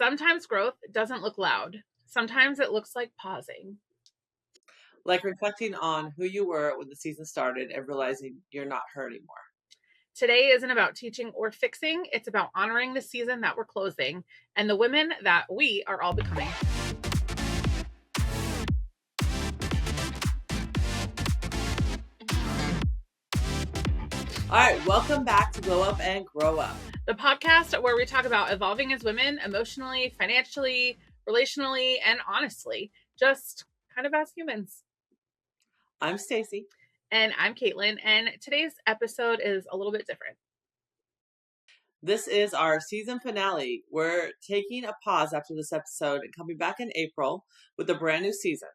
Sometimes growth doesn't look loud. Sometimes it looks like pausing. Like reflecting on who you were when the season started and realizing you're not her anymore. Today isn't about teaching or fixing. It's about honoring the season that we're closing and the women that we are all becoming. All right, welcome back to Glow Up and Grow Up, the podcast where we talk about evolving as women emotionally, financially, relationally, and honestly, just kind of as humans. I'm Stacey. And I'm Kaitlyn, and today's episode is a little bit different. This is our season finale. We're taking a pause after this episode and coming back in April with a brand new season.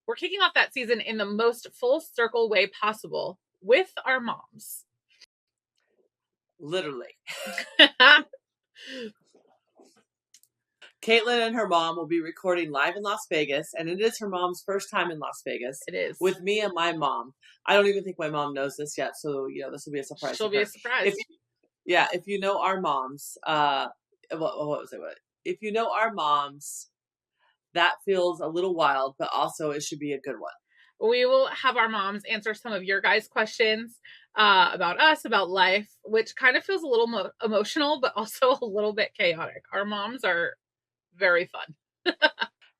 We're kicking off that season in the most full circle way possible with our moms. Literally. Kaitlyn and her mom will be recording live in Las Vegas, and it is her mom's first time in Las Vegas. It is. With me and my mom. I don't even think my mom knows this yet, so, this will be a surprise. She'll be a surprise. If you know our moms, what was it? If you know our moms, that feels a little wild, but also it should be a good one. We will have our moms answer some of your guys' questions about us, about life, which kind of feels a little emotional, but also a little bit chaotic. Our moms are very fun.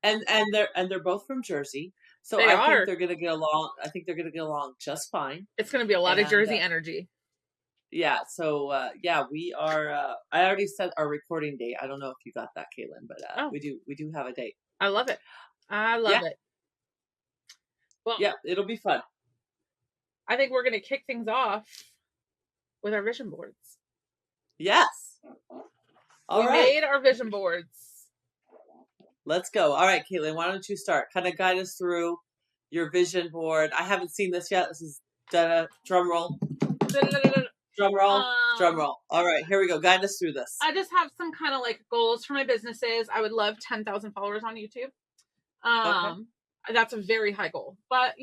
and they're both from Jersey. So think they're going to get along. I think they're going to get along just fine. It's going to be a lot of Jersey energy. Yeah. So, we are, I already set our recording date. I don't know if you got that, Kaitlyn, but we do have a date. I love it. I love it. Well, yeah, it'll be fun. I think we're going to kick things off with our vision boards. Yes. We made our vision boards. Let's go. All right, Kaitlyn, why don't you start? Kind of guide us through your vision board. I haven't seen this yet. This is drum roll. Drum roll. Drum roll. All right, here we go. Guide us through this. I just have some kind of goals for my businesses. I would love 10,000 followers on YouTube. Okay. That's a very high goal, but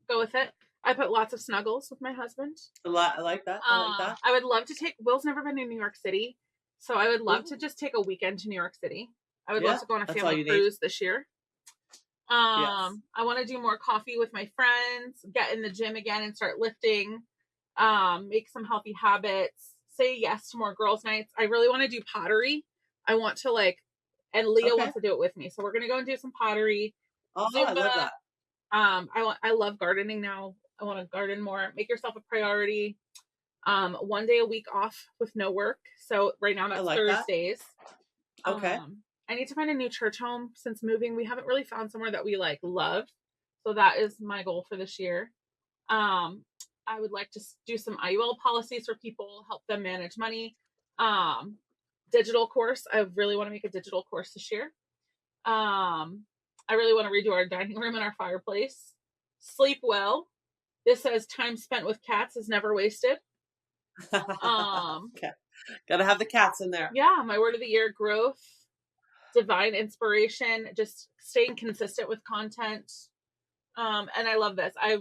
go with it. I put lots of snuggles with my husband. I like that. I would love to Will's never been to New York City, so I would love to just take a weekend to New York City. I would love to go on a family cruise this year. Yes. I want to do more coffee with my friends, get in the gym again and start lifting, make some healthy habits, say yes to more girls' nights. I really want to do pottery. I want to and Leah wants to do it with me. So we're going to go and do some pottery. Oh, Zumba. I love that. I love gardening now. I want to garden more. Make yourself a priority. 1 day a week off with no work. So right now that's Thursdays. That. Okay. I need to find a new church home since moving. We haven't really found somewhere that we love. So that is my goal for this year. I would like to do some IUL policies for people, help them manage money. Digital course. I really want to make a digital course this year. I really want to redo our dining room and our fireplace. Sleep well. This says time spent with cats is never wasted. Okay. Gotta have the cats in there. Yeah, my word of the year, growth, divine inspiration, just staying consistent with content. And I love this. I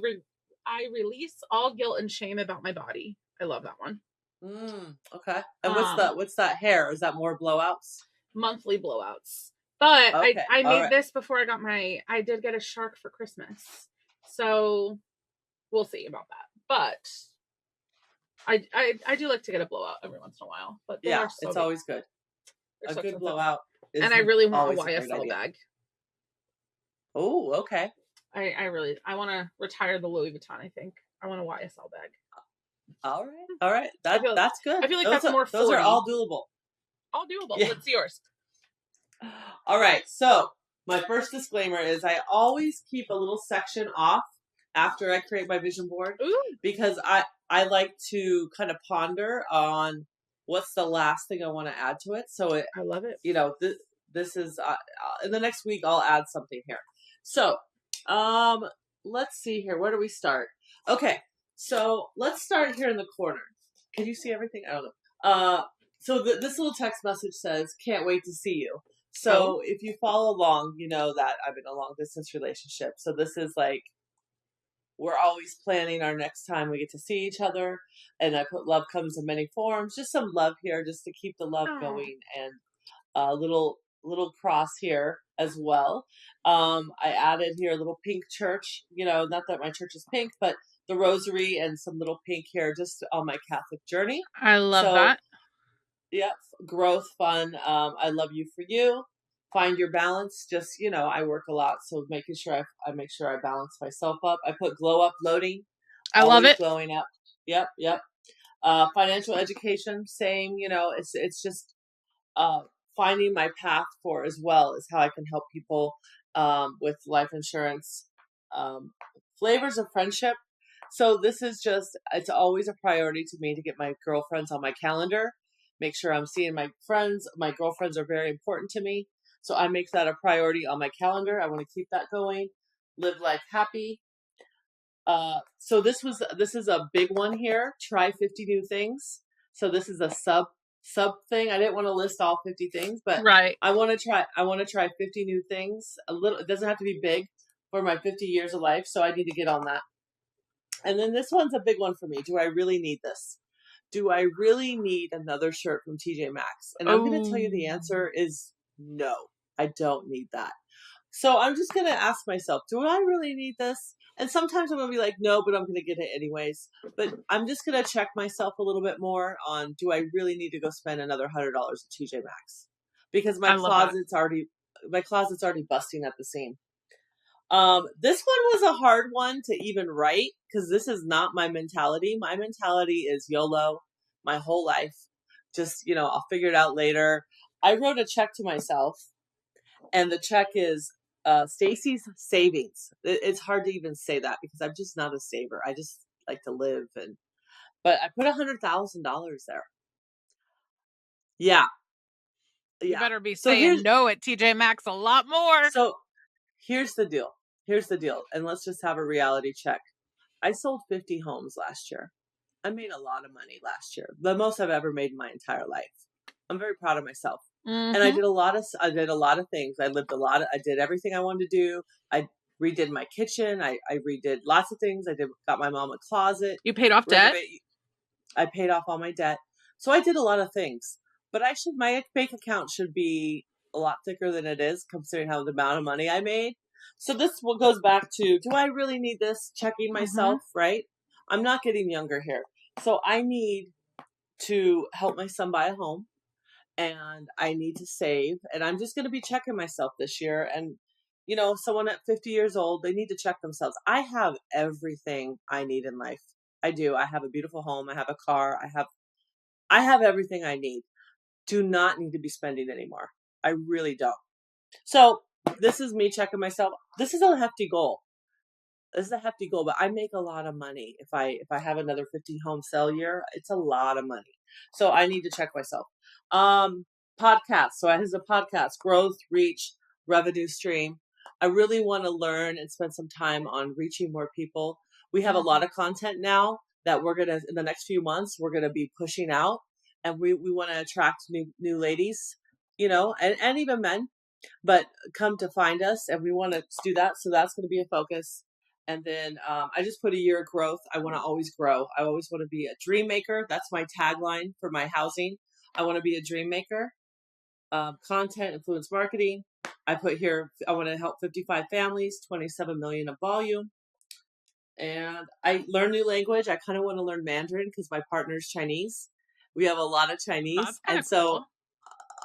release all guilt and shame about my body. I love that one. Okay. And what's that hair? Is that more blowouts? Monthly blowouts. But okay. I made this before I did get a shark for Christmas. So we'll see about that. But I do like to get a blowout every once in a while. But it's always good. A good blowout. And I really want a YSL bag. Oh, okay. I want to retire the Louis Vuitton, I think. I want a YSL bag. All right. That's good. I feel like that's more 40. Those are all doable. All doable. Yeah. What's yours? All right. So my first disclaimer is I always keep a little section off after I create my vision board. Ooh. Because I like to kind of ponder on what's the last thing I want to add to it. So I love it. This is in the next week I'll add something here. So let's see here. Where do we start? Okay. So let's start here in the corner. Can you see everything? I don't know. So this little text message says, "Can't wait to see you." So if you follow along, you know that I'm in a long distance relationship. So this is we're always planning our next time we get to see each other. And I put love comes in many forms. Just some love here just to keep the love going. And a little little cross here as well. I added here a little pink church, not that my church is pink, but the rosary and some little pink here just on my Catholic journey. I love So, that. yep, growth, fun. I love you for you. Find your balance. Just, I work a lot, so making sure I make sure I balance myself up. I put glow up loading. I love Always it. glowing up. Yep. Financial education, same, it's just finding my path for as well is how I can help people with life insurance. Flavors of friendship. So this is it's always a priority to me to get my girlfriends on my calendar, make sure I'm seeing my friends. My girlfriends are very important to me. So I make that a priority on my calendar. I want to keep that going. Live life happy. So this is a big one here. Try 50 new things. So this is a sub thing. I didn't want to list all 50 things, but Right. I want to try 50 new things. It doesn't have to be big for my 50 years of life. So I need to get on that. And then this one's a big one for me. Do I really need this? Do I really need another shirt from TJ Maxx? And I'm going to tell you the answer is no, I don't need that. So I'm just going to ask myself, do I really need this? And sometimes I'm going to be like, no, but I'm going to get it anyways. But I'm just going to check myself a little bit more on, do I really need to go spend another $100 at TJ Maxx? Because my closet's already busting at the seam. This one was a hard one to even write because this is not my mentality. My mentality is YOLO my whole life. Just, I'll figure it out later. I wrote a check to myself, and the check is Stacey's savings. It's hard to even say that because I'm just not a saver. I just like to live, but I put $100,000 there. Yeah. You better be saying no at TJ Maxx a lot more. So here's the deal. And let's just have a reality check. I sold 50 homes last year. I made a lot of money last year. The most I've ever made in my entire life. I'm very proud of myself. And I did a lot of things. I did everything I wanted to do. I redid my kitchen. I redid lots of things. Got my mom a closet. You paid off debt? I paid off all my debt. So I did a lot of things. But my bank account should be a lot thicker than it is, considering the amount of money I made. So this goes back to, do I really need this? Checking myself, right? I'm not getting younger here. So I need to help my son buy a home. And I need to save, and I'm just going to be checking myself this year. And, someone at 50 years old, they need to check themselves. I have everything I need in life. I do. I have a beautiful home. I have a car. I have everything I need. Do not need to be spending anymore. I really don't. So this is me checking myself. This is a hefty goal. But I make a lot of money. If I have another 50 home sale year, it's a lot of money. So I need to check myself. Podcast. So as a podcast, growth, reach, revenue stream. I really want to learn and spend some time on reaching more people. We have a lot of content now that we're going to, in the next few months, we're going to be pushing out, and we want to attract new ladies, and even men, but come to find us, and we want to do that. So that's going to be a focus. And then I just put a year of growth. I want to always grow. I always want to be a dream maker. That's my tagline for my housing. I want to be a dream maker. Content, influence marketing. I put here, I want to help 55 families, 27 million of volume. And I learn new language. I kind of want to learn Mandarin because my partner's Chinese. We have a lot of Chinese. And so cool.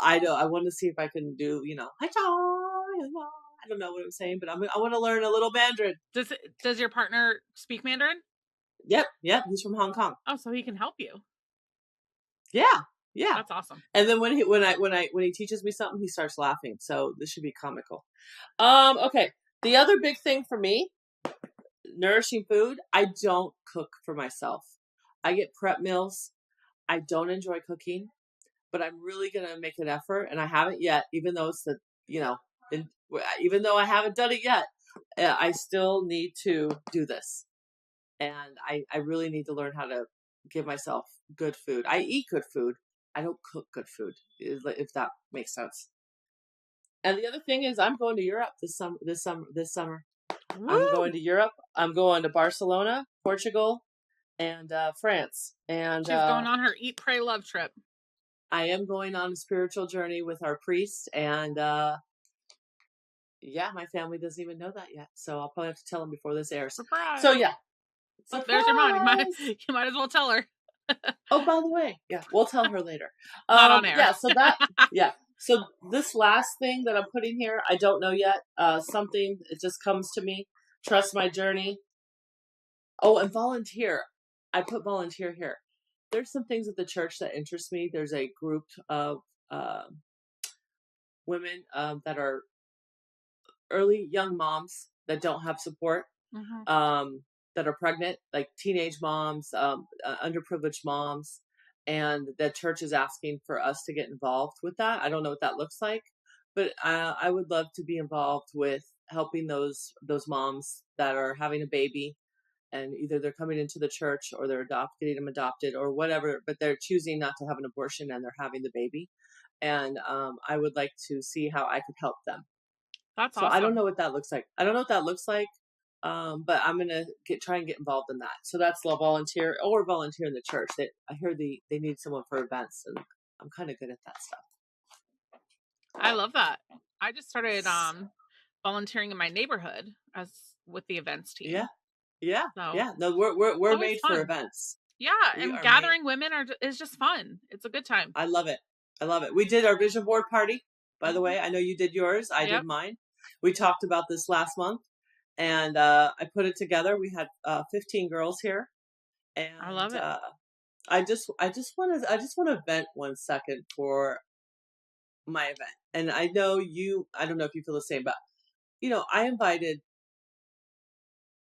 I want to see if I can do, I don't know what I'm saying, but I want to learn a little Mandarin. Does your partner speak Mandarin? Yep. He's from Hong Kong. Oh, so he can help you. Yeah. That's awesome. And then when he teaches me something, he starts laughing. So this should be comical. Okay. The other big thing for me, nourishing food. I don't cook for myself. I get prep meals. I don't enjoy cooking, but I'm really gonna make an effort, and I haven't yet, even though it's even though I haven't done it yet, I still need to do this. And I really need to learn how to give myself good food. I eat good food. I don't cook good food, if that makes sense. And the other thing is, I'm going to Europe this summer. Woo! I'm going to Europe. I'm going to Barcelona, Portugal, and France. And she's going on her Eat, Pray, Love trip. I am going on a spiritual journey with our priest, and yeah, my family doesn't even know that yet, so I'll probably have to tell them before this airs. Surprise! So yeah, Oh, there's your mom. surprise. You might as well tell her. Oh, by the way, yeah, we'll tell her later. Not on air. Yeah, yeah. So this last thing that I'm putting here, I don't know yet. Something, it just comes to me. Trust my journey. Oh, and volunteer. I put volunteer here. There's some things at the church that interest me. There's a group of uh, women that are early young moms that don't have support, that are pregnant, like teenage moms, underprivileged moms, and the church is asking for us to get involved with that. I don't know what that looks like, but I would love to be involved with helping those moms that are having a baby, and either they're coming into the church or they're getting them adopted or whatever, but they're choosing not to have an abortion and they're having the baby. And I would like to see how I could help them. That's So awesome. I don't know what that looks like. But I'm gonna try and get involved in that. So that's volunteer or volunteer in the church. I hear they need someone for events, and I'm kind of good at that stuff. I love that. I just started volunteering in my neighborhood with the events team. Yeah. So yeah. No, we're made fun. for events. Yeah, and gathering women is just fun. It's a good time. I love it. We did our vision board party, by the way. I know you did yours. I did mine. We talked about this last month, and I put it together. We had 15 girls here, and I love it. I just want to vent 1 second for my event. And I don't know if you feel the same, but I invited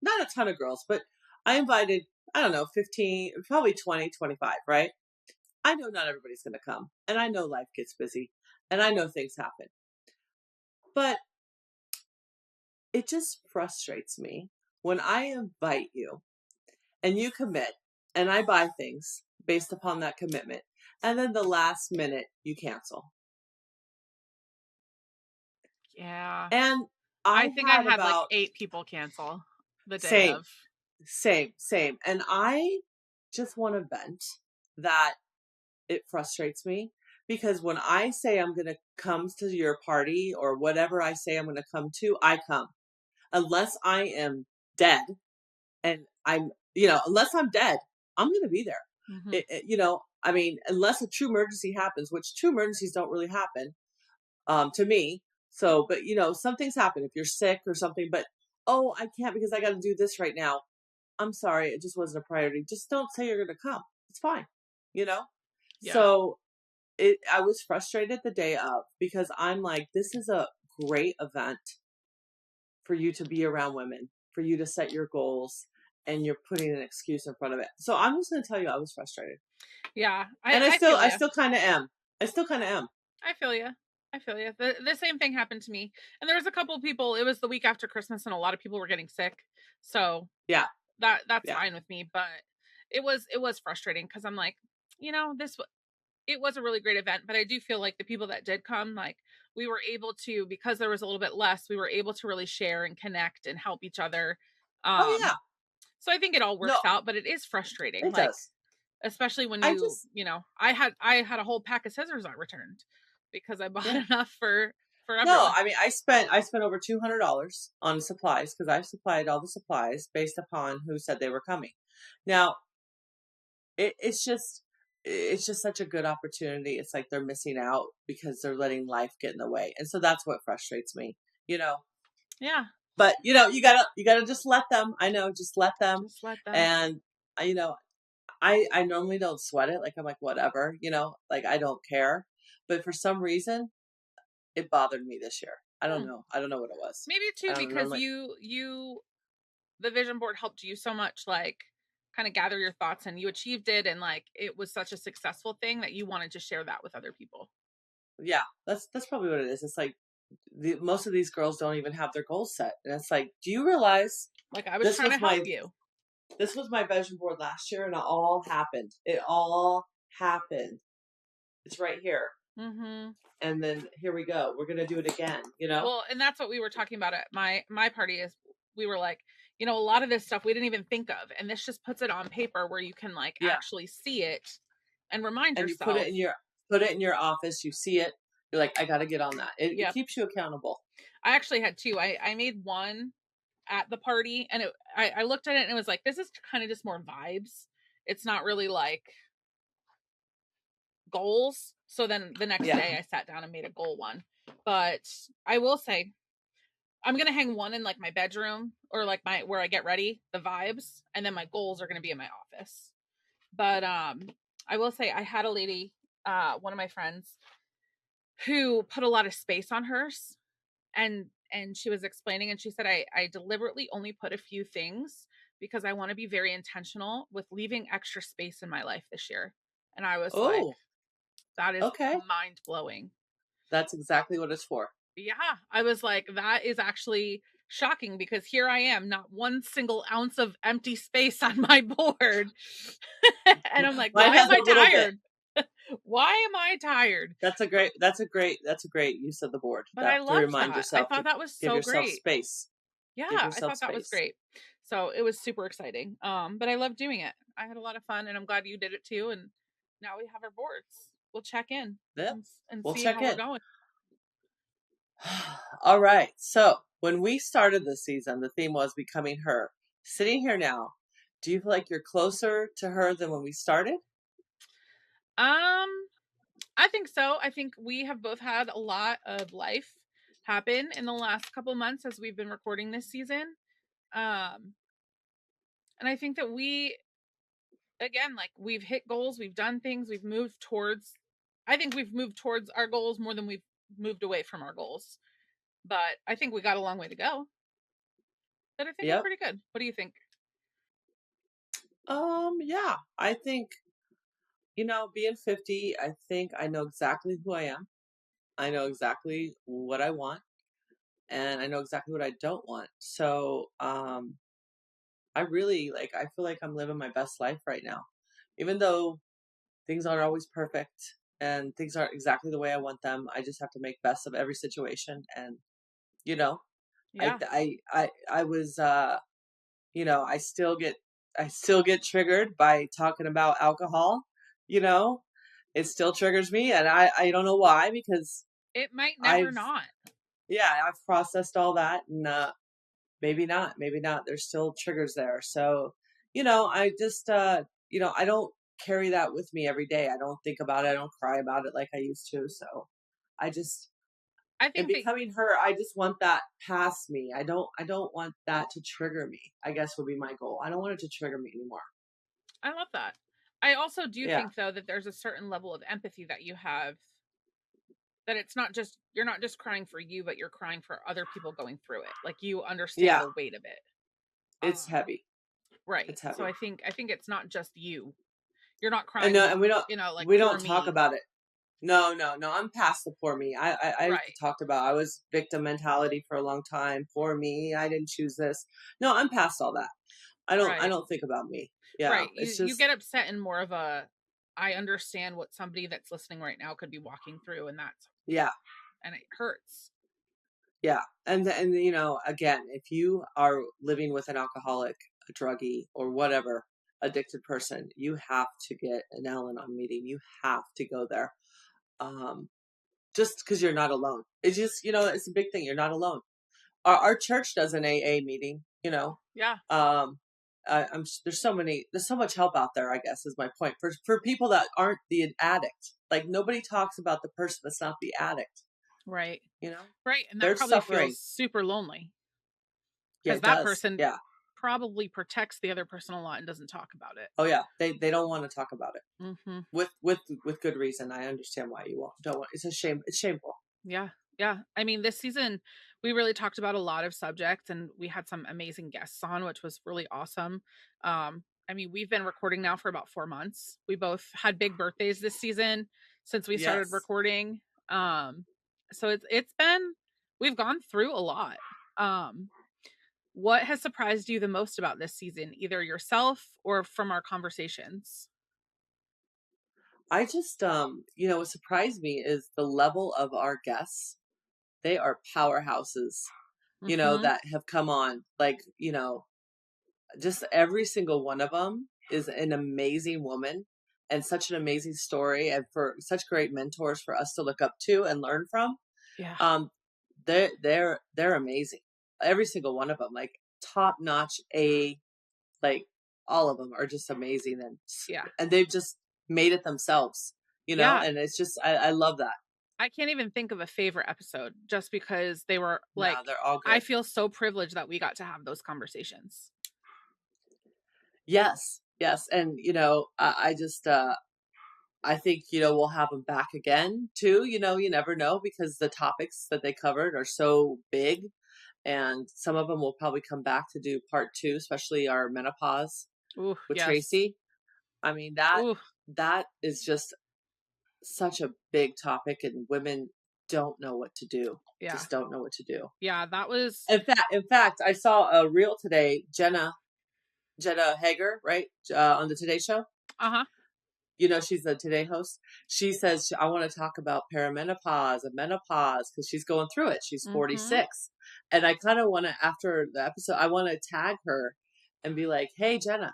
not a ton of girls, but I invited, I don't know, 15, probably 20, 25, right? I know not everybody's going to come, and I know life gets busy, and I know things happen. But it just frustrates me when I invite you and you commit and I buy things based upon that commitment, and then the last minute you cancel. Yeah. And I think I had like 8 people cancel the day of. Same. And I just want to vent that it frustrates me, because when I say I'm going to come to your party or whatever I say I'm going to come to, I come. Unless I am dead, and unless I'm dead, I'm going to be there. I mean, unless a true emergency happens, which true emergencies don't really happen to me. So, but some things happen if you're sick or something, but, oh, I can't because I got to do this right now. I'm sorry. It just wasn't a priority. Just don't say you're going to come. It's fine. Yeah. So I was frustrated the day of, because I'm like, this is a great event for you to be around women, for you to set your goals, and you're putting an excuse in front of it. So I'm just going to tell you, I was frustrated. Yeah. I still kind of am. I feel you. The same thing happened to me. And there was a couple of people, it was the week after Christmas and a lot of people were getting sick. So yeah, that's fine with me. But it was frustrating because I'm like, it was a really great event, but I do feel like the people that did come, like, we were able to, because there was a little bit less, we were able to really share and connect and help each other. So I think it all works out, but it is frustrating. It does. Especially when I had a whole pack of scissors I returned because I bought enough for everyone. No, I mean, I spent over $200 on supplies, because I've supplied all the supplies based upon who said they were coming. Now, it's just such a good opportunity. It's like they're missing out because they're letting life get in the way. And so that's what frustrates me, Yeah. But, you gotta just let them. I know, just let them. And, I normally don't sweat it. Like, I'm like, whatever, like, I don't care. But for some reason, it bothered me this year. I don't know. I don't know what it was. Maybe too, because the vision board helped you so much, like, kind of gather your thoughts, and you achieved it, and like, it was such a successful thing that you wanted to share that with other people. Yeah, that's probably what it is. It's like most of these girls don't even have their goals set, and it's like, do you realize? Like, I was trying to help you. This was my vision board last year, and it all happened. It's right here. Mm-hmm. And then here we go. We're gonna do it again. Well, and that's what we were talking about at my party. Is we were like, a lot of this stuff we didn't even think of, and this just puts it on paper where you can, like, actually see it and remind yourself. You put it in put it in your office. You see it. You're like, I got to get on that. It Yep. keeps you accountable. I actually had two. I made one at the party, and I looked at it and it was like, this is kind of just more vibes. It's not really like goals. So then the next Yeah. day I sat down and made a goal one. But I will say I'm gonna hang one in like my bedroom or like my where I get ready, the vibes, and then my goals are gonna be in my office. But I will say I had a lady, one of my friends, who put a lot of space on hers, and she was explaining, and she said I deliberately only put a few things because I want to be very intentional with leaving extra space in my life this year. And I was like, Oh, that is okay. mind blowing. That's exactly what it's for. Yeah, I was like, that is actually shocking because here I am, not one single ounce of empty space on my board. And I'm like, Mine why has am I a little bit. tired? Why am I tired? That's a great use of the board. But That I to loved remind that. I yourself to thought that was give so yourself great. space. Yeah, Give I yourself thought that was space. great. So it was super exciting. But I love doing it. I had a lot of fun, and I'm glad you did it too. And now we have our boards. We'll check in Yep. and We'll see check how we're in. going. All right. So when we started this season, the theme was becoming her. Sitting here now, do you feel like you're closer to her than when we started? I think so. I think we have both had a lot of life happen in the last couple months as we've been recording this season. Um, and I think that we, again, like we've hit goals, we've done things, we've moved towards, I think we've moved towards our goals more than we've moved away from our goals. But I think we got a long way to go. But I think we're Yep. pretty good. What do you think? Yeah. I think, being 50, I think I know exactly who I am. I know exactly what I want, and I know exactly what I don't want. So, I really I feel like I'm living my best life right now. Even though things aren't always perfect and things aren't exactly the way I want them, I just have to make best of every situation. And, you know, I, Yeah. I, I was, I still get triggered by talking about alcohol, you know, it still triggers me. And I don't know why, because It might never I've, not. yeah, I've processed all that. And, maybe not, maybe not. There's still triggers there. So, I just, I don't carry that with me every day. I don't think about it. I don't cry about it like I used to. So I just, I in think that becoming her, I just want that past me. I don't want that to trigger me, I guess would be my goal. I don't want it to trigger me anymore. I love that. I also do Yeah. think though that there's a certain level of empathy that you have, that it's not just, you're not just crying for you, but you're crying for other people going through it. Like you understand Yeah. the weight of it. It's Um, heavy. right. It's So heavy. I think it's not just you. You're not And, crying, and like we poor don't talk me. about it. No, no, no. I'm past the poor me. I Right. talked about I was victim mentality for a long time. Poor me. I didn't choose this. No, I'm past all that. I Right. don't think about me. Yeah. Right. You It's you just get upset in more of a, I understand what somebody that's listening right now could be walking through, and that's, yeah. and it hurts. Yeah. And again, if you are living with an alcoholic, a druggie, or whatever addicted person, you have to get an Al-Anon meeting. You have to go there. Um just because you're not alone. It's just, it's a big thing. You're not alone. Our church does an AA meeting, Yeah. Um, there's so much help out there, I guess is my point for people that aren't the addict. Like nobody talks about the person that's not the addict, Right. you know, Right. And that they're probably suffering. feels super lonely Yeah, because it that does. person Yeah. probably protects the other person a lot and doesn't talk about it. Oh yeah. They don't want to talk about it Mm-hmm. with good reason. I understand why don't want. It's a shame. It's shameful. Yeah. Yeah. I mean, this season, we really talked about a lot of subjects and we had some amazing guests on, which was really awesome. I mean, we've been recording now for about 4 months. We both had big birthdays this season since we started Yes. recording. Um, so it's been, we've gone through a lot. Um, what has surprised you the most about this season, either yourself or from our conversations? I just what surprised me is the level of our guests. They are powerhouses, Mm-hmm. that have come on. Like, just every single one of them is an amazing woman and such an amazing story, and for such great mentors for us to look up to and learn from. Yeah. Um, they're amazing. Every single one of them, like top notch. Like all of them are just amazing, Yeah. and they've just made it themselves, Yeah. and it's just I love that. I can't even think of a favorite episode just because they were No, like, they're all I good. feel so privileged that we got to have those conversations. Yes, yes, and I just I think we'll have them back again too. You never know because the topics that they covered are so big, and some of them will probably come back to do part two, especially our menopause Ooh, with yes. Tracy. I mean that Ooh, that is just such a big topic, and women don't know what to do. yeah. Just don't know what to do. Yeah, that was In fact, I saw a reel today. Jenna Hager, right, on the Today Show. uh-huh. She's the Today host. She says, I want to talk about perimenopause and menopause because she's going through it. She's Mhm. 46. And I kind of want to, after the episode, I want to tag her and be like, hey, Jenna,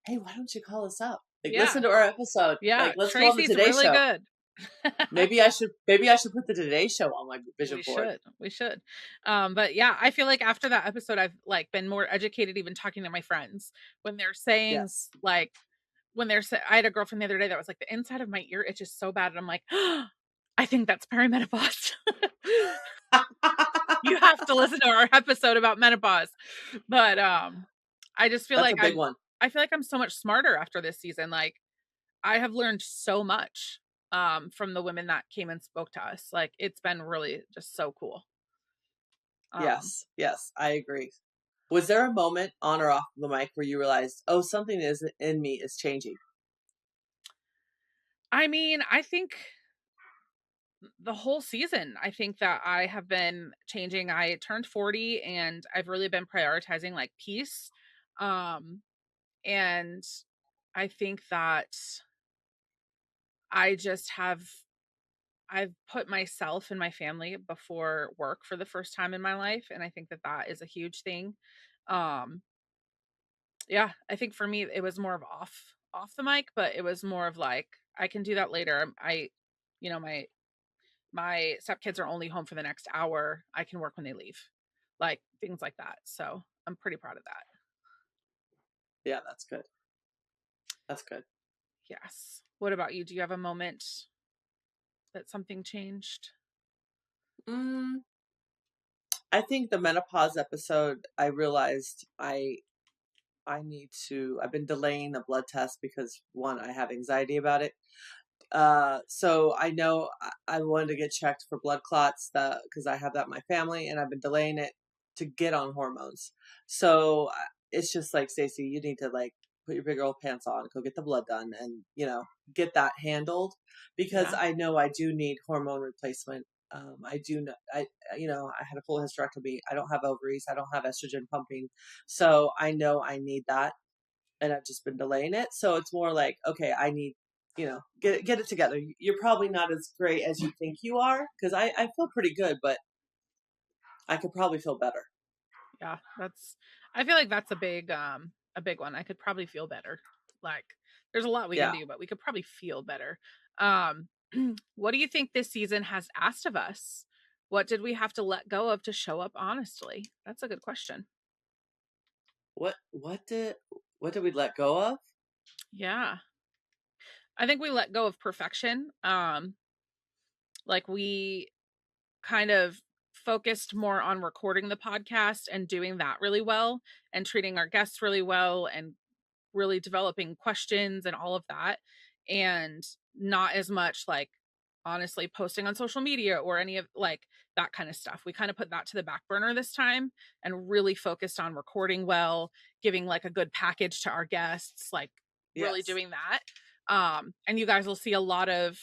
hey, why don't you call us up? Like, Yeah. listen to our episode. Yeah, Like, let's go on the Tracy's Today really Show. good. Maybe I should put the Today Show on my vision We board. should. We should. But yeah, I feel like after that episode I've like been more educated even talking to my friends when they're saying Yes. like I had a girlfriend the other day that was like the inside of my ear itches so bad and I'm like, oh, I think that's perimenopause. You have to listen to our episode about menopause. But I just feel That's a like big one. I feel like I'm so much smarter after this season. Like I have learned so much from the women that came and spoke to us. Like it's been really just so cool. Um Yes. Yes. I agree. Was there a moment on or off the mic where you realized, oh, something is in me is changing? I mean, I think the whole season, I think that I have been changing. I turned 40 and I've really been prioritizing like peace. Um and I think that I just have I've put myself and my family before work for the first time in my life, and I think that that is a huge thing. Um, yeah, I think for me it was more of off the mic, but it was more of like I can do that later. My stepkids are only home for the next hour. I can work when they leave, like things like that. So I'm pretty proud of that. Yeah, that's good. That's good. Yes. What about you? Do you have a moment that something changed? Mm, I think the menopause episode, I realized I need to. I've been delaying a blood test because one, I have anxiety about it. So I know I wanted to get checked for blood clots because I have that in my family, and I've been delaying it to get on hormones. So it's just like, Stacey, you need to like put your big old pants on, go get the blood done, and get that handled because Yeah. I know I do need hormone replacement. I do know I had a full hysterectomy. I don't have ovaries. I don't have estrogen pumping, so I know I need that, and I've just been delaying it. So it's more like, okay, I need, get it together. You're probably not as great as you think you are because I feel pretty good, but I could probably feel better. Yeah, I feel like that's a big one. I could probably feel better. Like there's a lot we can Yeah. do, but we could probably feel better. Um what do you think this season has asked of us? What did we have to let go of to show up honestly? That's a good question. What did we let go of? Yeah. I think we let go of perfection. Like we kind of focused more on recording the podcast and doing that really well and treating our guests really well and really developing questions and all of that, and not as much like honestly posting on social media or any of like that kind of stuff. We kind of put that to the back burner this time and really focused on recording well, giving like a good package to our guests, like really Yes. doing that. And you guys will see a lot of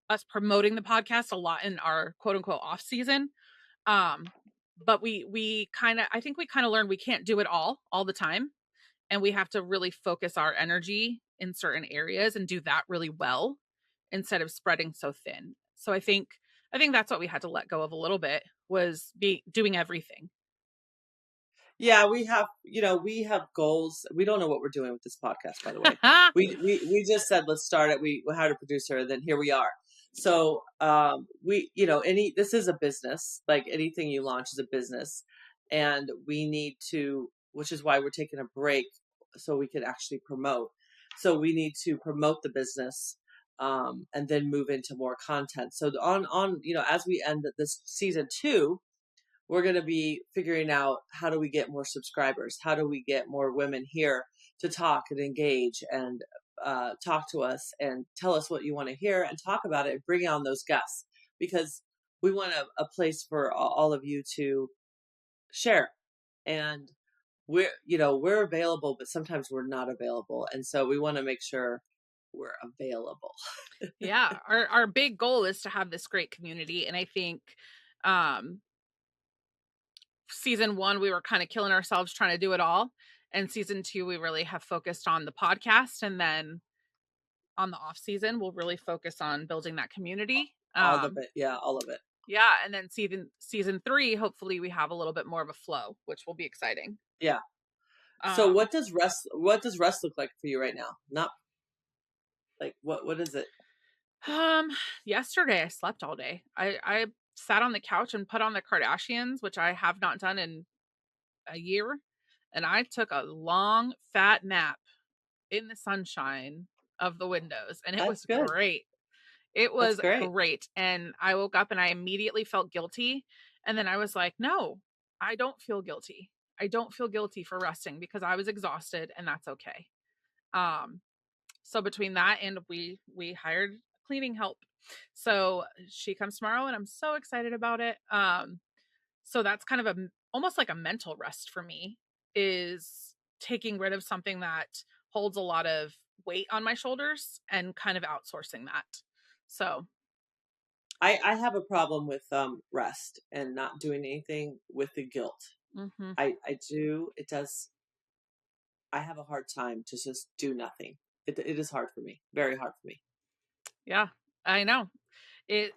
us promoting the podcast a lot in our quote unquote off season. um but we kind of, I think we kind of learned we can't do it all the time, and we have to really focus our energy in certain areas and do that really well instead of spreading so thin. So I think that's what we had to let go of a little bit, was be doing everything. Yeah, we have goals. We don't know what we're doing with this podcast, by the way. We just said let's start it. We hired a producer, and then here we are. So this is a business. Like anything you launch is a business, and we need to, which is why we're taking a break so we can actually promote. So we need to promote the business, and then move into more content. So on as we end this season 2, we're going to be figuring out how do we get more subscribers? How do we get more women here to talk and engage and talk to us and tell us what you want to hear and talk about it and bring on those guests, because we want a place for all of you to share. And we're available, but sometimes we're not available. And so we want to make sure we're available. Yeah, our big goal is to have this great community, and I think um season 1 we were kind of killing ourselves trying to do it all, and season 2 we really have focused on the podcast, and then on the off season we'll really focus on building that community. All of it. Yeah, all of it. Yeah, and then season 3 hopefully we have a little bit more of a flow, which will be exciting. Yeah. So um what does rest look like for you right now? Not like what is it? Yesterday I slept all day. I sat on the couch and put on the Kardashians, which I have not done in a year, and I took a long fat nap in the sunshine of the windows, and it That's was good. great. It That's was great. great. And I woke up and I immediately felt guilty, and then I was like, no, I don't feel guilty. I don't feel guilty for resting because I was exhausted, and that's okay. um so between that and we hired cleaning help, so she comes tomorrow and I'm so excited about it. So that's kind of almost like a mental rest for me, is taking rid of something that holds a lot of weight on my shoulders and kind of outsourcing that. So I have a problem with rest and not doing anything with the guilt. mhm. I do. It does. I have a hard time to just do nothing. It is hard for me. Very hard for me. Yeah, I know. It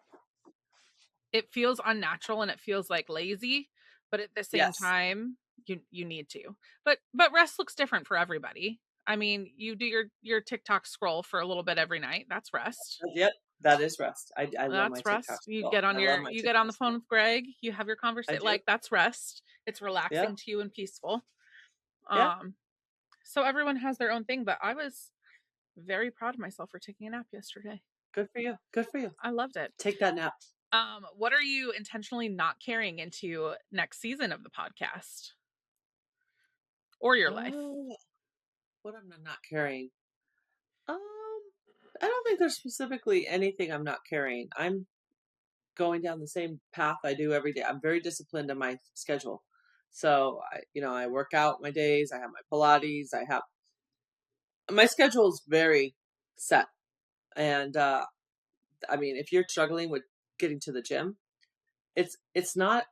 it feels unnatural and it feels like lazy, but at the same Yes. time you need to. But rest looks different for everybody. I mean, you do your TikTok scroll for a little bit every night. That's rest. Yep. That is rest. I love my That's TikTok rest. You scroll. get on I love your my you get on TikTok the phone scroll. with Greg, you have your I conversation, do. like that's rest. It's Yeah. relaxing to you and peaceful. Yeah. Um so everyone has their own thing, but I was very proud of myself for taking a nap yesterday. Good for you. Good for you. I loved it. Take that nap. What are you intentionally not carrying into next season of the podcast or your life? Oh, what am I not carrying? Um, I don't think there's specifically anything I'm not carrying. I'm going down the same path I do every day. I'm very disciplined in my schedule. So I work out my days. I have my Pilates. I have my schedule is very set. And I mean, if you're struggling with getting to the gym, it's not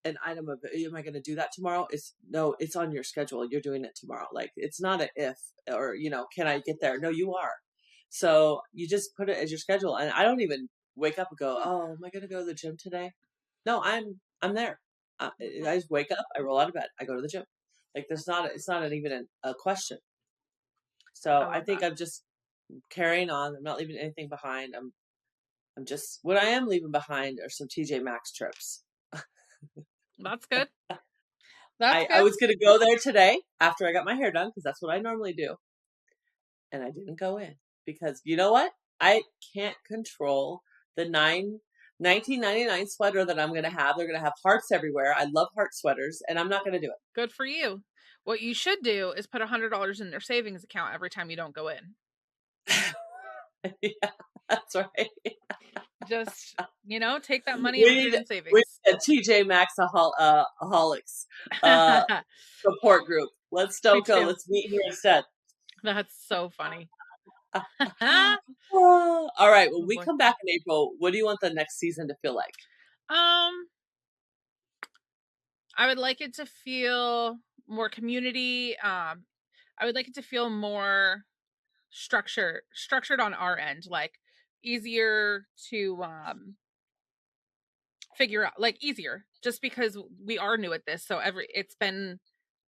an item of am I going to do that tomorrow? It's no, it's on your schedule. You're doing it tomorrow. Like it's not a if or can I get there? No, you are. So you just put it as your schedule. And I don't even wake up and go, oh, am I going to go to the gym today? No, I'm there. I just wake up, I roll out of bed, I go to the gym. Like it's not even a question. I So I love think that. I'm just carrying on. I'm not leaving anything behind. I'm just what I am leaving behind are some TJ Maxx trips. That's good. That's I good. was going to go there today after I got my hair done because that's what I normally do. And I didn't go in because you know what? I can't control the 1999 sweater that I'm going to have. They're going to have hearts everywhere. I love heart sweaters and I'm not going to do Good for you. What you should do is put $100 in their savings account every time you don't go in. it. Yeah, that's right. Just, take that money We and put it need in we savings. need a TJ Maxx aholics support group. Let's Me don't go. too. Let's meet here instead. That's so funny. All right. When Oh we boy. come back in April, what do you want the next season to feel like? Um, I would like it to feel more community. I would like it to feel more structured on our end, like easier to figure out, like easier, just because we are new at this. So it's been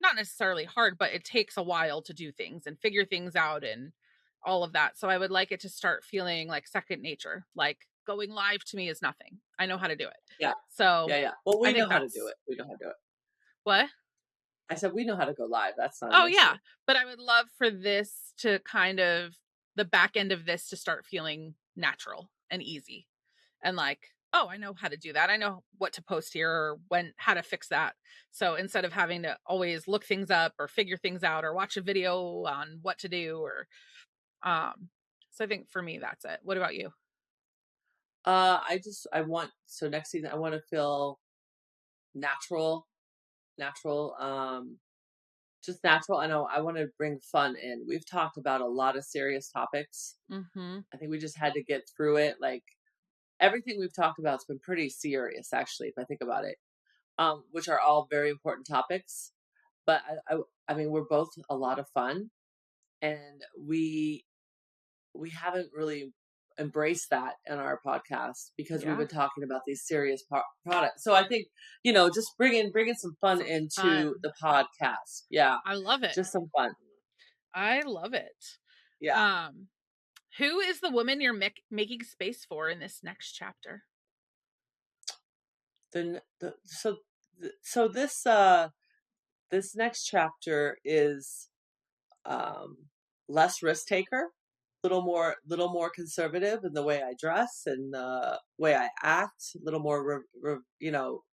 not necessarily hard, but it takes a while to do things and figure things out and all of that. So I would like it to start feeling like second nature. Like going live to me is nothing. I know how to do it. Yeah. So Yeah. Yeah. Well, I we know think how to do that's it. We know how to do it. what? I said, we know how to go live. That's not an Oh issue. yeah. But I would love for this to kind of the back end of this to start feeling natural and easy. And like, oh, I know how to do that. I know what to post here or when how to fix that. So instead of having to always look things up or figure things out or watch a video on what to do or so I think for me that's it. What about you? I want, so next season, I want to feel natural, natural, just natural. I know I want to bring fun in. We've talked about a lot of serious topics. Mhm. I think we just had to get through it. Like everything we've talked about has been pretty serious, actually, if I think about it, which are all very important topics. But I mean, we're both a lot of fun, and we haven't really embraced that in our podcast because we've Yeah. been talking about these serious products. So I think, just bringing some fun Some into fun. the podcast. Yeah, I love it. just some fun. I love it. Yeah. Um who is the woman you're making space for in this next chapter? Then so this next chapter is um less risk taker, little more conservative in the way I dress and the way I act, a little more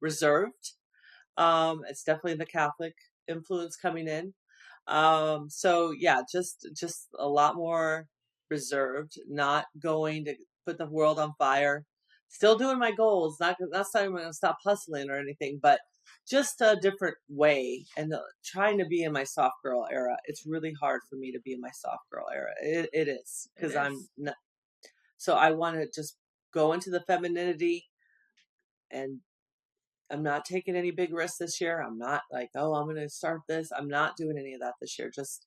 reserved. It's definitely the Catholic influence coming in. So yeah, just a lot more reserved, not going to put the world on fire. Still doing my goals, not saying I'm going to stop hustling or anything, but just a different way and trying to be in my soft girl era. It's really hard for me to be in my soft girl era. It is It because is. I'm not, so I want to just go into the femininity, and I'm not taking any big risks this year. I'm not like, oh, I'm going to start this. I'm not doing any of that this year. Just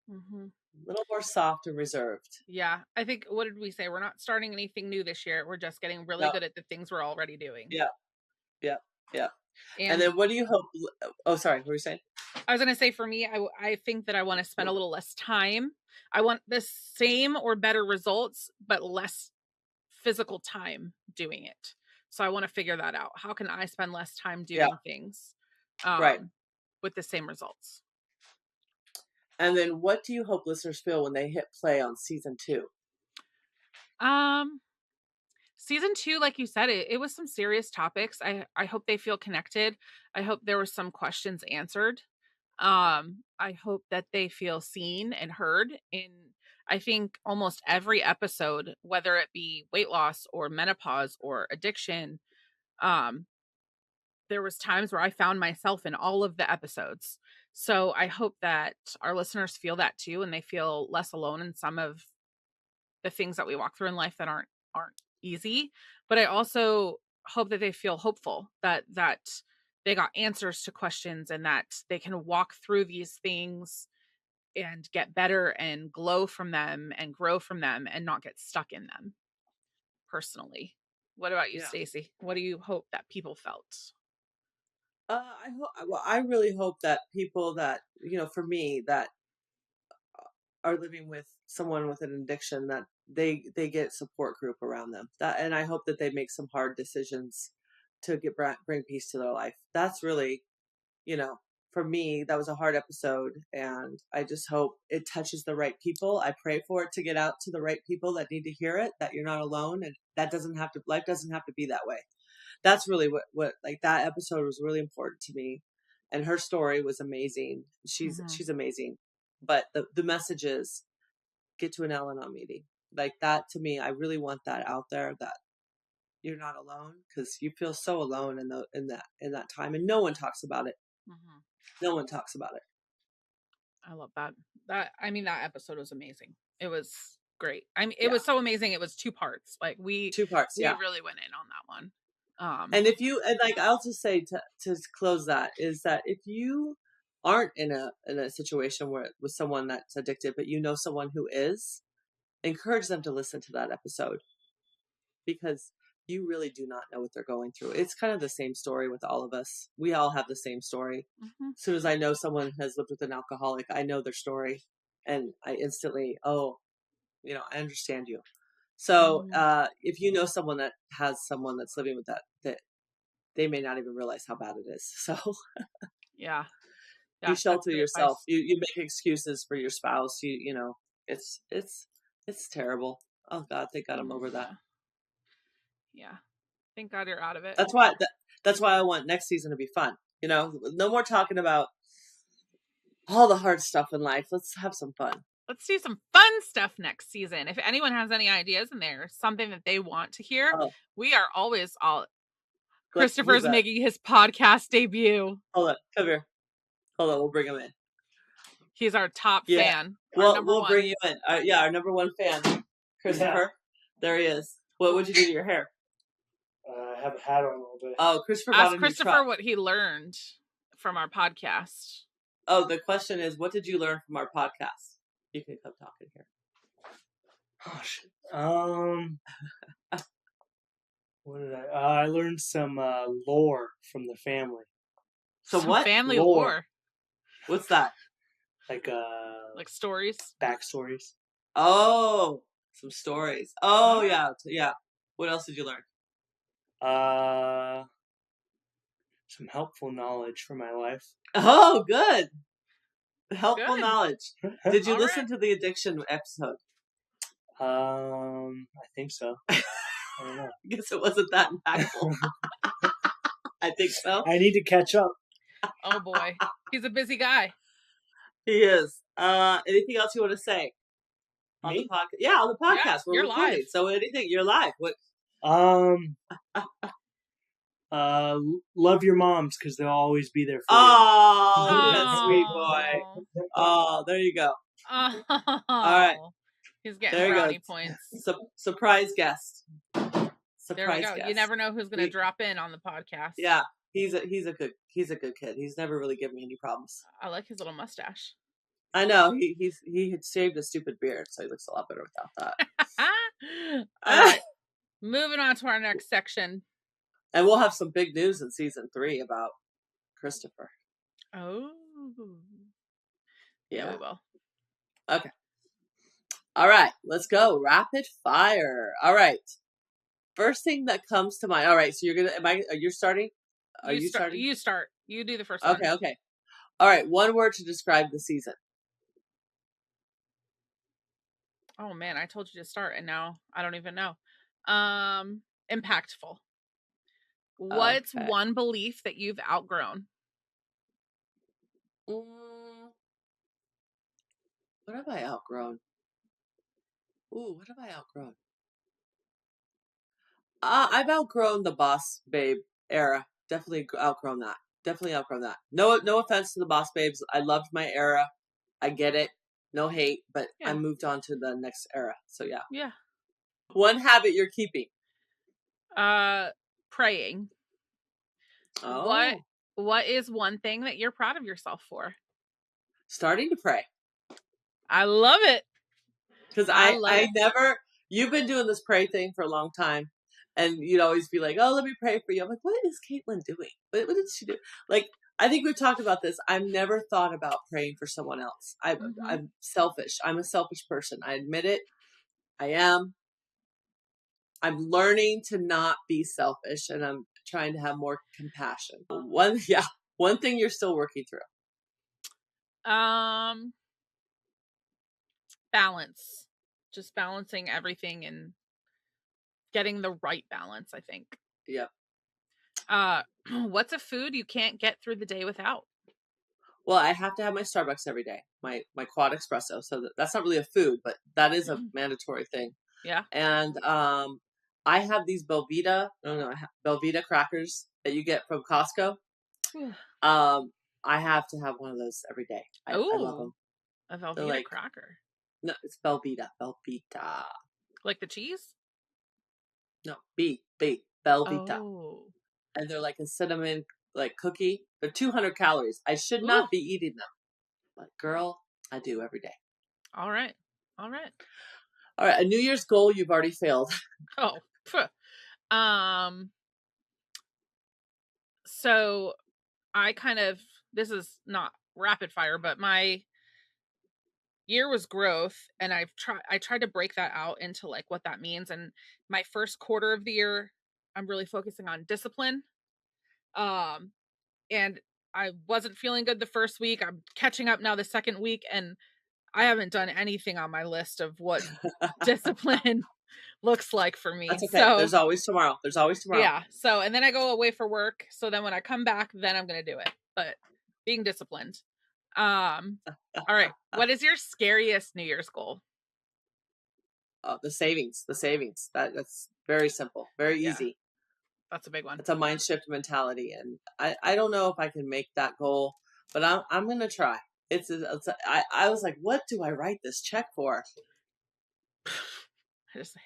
Mhm. a little more soft and reserved. Yeah, I think what did we say? We're not starting anything new this year. We're just getting really Yep, good at the things we're already doing. yep, yep, yep. And And then what do you hope? Oh, sorry. What were you saying? I was going to say for me, I think that I want to spend a little less time. I want the same or better results, but less physical time doing it. So I want to figure that out. How can I spend less time Yeah, doing things right. um, with the same results? And then what do you hope listeners feel when they hit play on season 2? Um, Season 2, like you said, it was some serious topics. I hope they feel connected. I hope there were some questions answered. I hope that they feel seen and heard in I think almost every episode, whether it be weight loss or menopause or addiction. Um, there was times where I found myself in all of the episodes. So I hope that our listeners feel that too and they feel less alone in some of the things that we walk through in life that aren't easy. But I also hope that they feel hopeful that they got answers to questions and that they can walk through these things and get better and glow from them and grow from them and not get stuck in them personally. What about you, Yeah. Stacey? What do you hope that people felt? I really hope that people that, for me, that are living with someone with an addiction, that they get support group around them. And I hope that they make some hard decisions to bring peace to their life. That's really, you know, for me, that was a hard episode, and I just hope it touches the right people. I pray for it to get out to the right people that need to hear it, that you're not alone, and life doesn't have to be that way. That's really what like that episode was really important to me, and her story was amazing. Hmm. She's amazing, but the message is get to an Al-Anon meeting. Like that to me, I really want that out there, that you're not alone, because you feel so alone in that time, and no one talks about it. Hmm. No one talks about it. I love that. That episode was amazing. It was great. It Yeah, was so amazing. It was two parts. Like we 2 parts. we Yeah, really went in on that one. and if you and like I'll just say to close that is that if you aren't in a situation where with someone that's addicted, but you know someone who is, encourage them to listen to that episode, because you really do not know what they're going through. It's kind of the same story with all of us. We all have the same story. Mm-hmm. As soon as I know someone has lived with an alcoholic, I know their story, and I instantly, I understand you. So if you know someone that has someone that's living with that they may not even realize how bad it is. So yeah, you shelter that's good yourself. advice. You make excuses for your spouse. It's terrible. Oh God, thank God I'm over that. Yeah. Thank God you're out of it. That's why I want next season to be fun. No more talking about all the hard stuff in life. Let's have some fun. Let's do some fun stuff next season. If anyone has any ideas in there, something that they want to hear, we are always all. Christopher's making his podcast debut. Hold on, come here. Hold on, we'll bring him in. He's our top fan. We'll bring you in. Our number one fan, Christopher. Yeah. There he is. What would you do to your hair? I have a hat on a little bit. Oh, Christopher asked Christopher what he learned from our podcast. Oh, the question is, what did you learn from our podcast? You can come talk in here. Oh shit. What did I learned some lore from the family. Some what? Family lore. What's that? Like stories? Backstories. Oh, some stories. Oh, yeah. What else did you learn? Some helpful knowledge for my life. Oh, good. Helpful knowledge. Did you listen to the addiction episode? I think so. I don't know. I guess it wasn't that impactful. I think so. I need to catch up. Oh boy, he's a busy guy. He is. Anything else you want to say on the podcast? Yeah, on the podcast. Yeah, we're recording. Live. So anything, you're live. What? Love your moms because they'll always be there for you. Oh, that's sweet boy. Oh, there you go. Oh. All right. He's getting brownie points. Surprise guest. There we go. Guest. You never know who's going to drop in on the podcast. Yeah, he's a good kid. He's never really given me any problems. I like his little mustache. I know he had shaved a stupid beard, so he looks a lot better without that. All right, moving on to our next section. And we'll have some big news in season 3 about Christopher. Oh. Yeah, we will. Okay. All right, let's go. Rapid fire. All right. First thing that comes to mind. All right, so you're starting? Are you starting? You start. You do the first one. Okay. All right, one word to describe the season. Oh man, I told you to start and now I don't even know. Impactful. What's one belief that you've outgrown? What have I outgrown? What have I outgrown? I've outgrown the boss babe era. Definitely outgrown that. No offense to the boss babes. I loved my era. I get it. No hate, but I moved on to the next era. So yeah. Yeah. One habit you're keeping. Praying. Oh. What is one thing that you're proud of yourself for? Starting to pray. I love it. Because I never, you've been doing this pray thing for a long time. And you'd always be like, oh, let me pray for you. I'm like, what is Kaitlyn doing? What did she do? Like, I think we've talked about this. I've never thought about praying for someone else. I'm selfish. I'm a selfish person. I admit it. I am. I'm learning to not be selfish, and I'm trying to have more compassion. One thing you're still working through. Balance. Just balancing everything and getting the right balance, I think. Yep. What's a food you can't get through the day without? Well, I have to have my Starbucks every day, my quad espresso. So that's not really a food, but that is a mandatory thing. Yeah. And I have these Belvita crackers that you get from Costco. I have to have one of those every day. I love them. A Velveeta cracker. No, it's Belvita. Like the cheese? No, Belvita. Oh. And they're like a cinnamon cookie. They're 200 calories. I should not be eating them. But girl, I do every day. All right. A New Year's goal you've already failed. Oh. So I kind of, this is not rapid fire, but my year was growth, and I tried to break that out into like what that means. And my first quarter of the year, I'm really focusing on discipline. Um, and I wasn't feeling good the first week. I'm catching up now the second week, and I haven't done anything on my list of what discipline looks like for me. That's okay. So There's always tomorrow. There's always tomorrow. yeah. So, and then I go away for work. So then when I come back, then I'm going to do it. But being disciplined. All right. What is your scariest New Year's goal? The savings. That's very simple, very Yeah. easy. That's a big one. It's a mind shift mentality, and I don't know if I can make that goal, but I'm gonna try. I was like, what do I write this check for?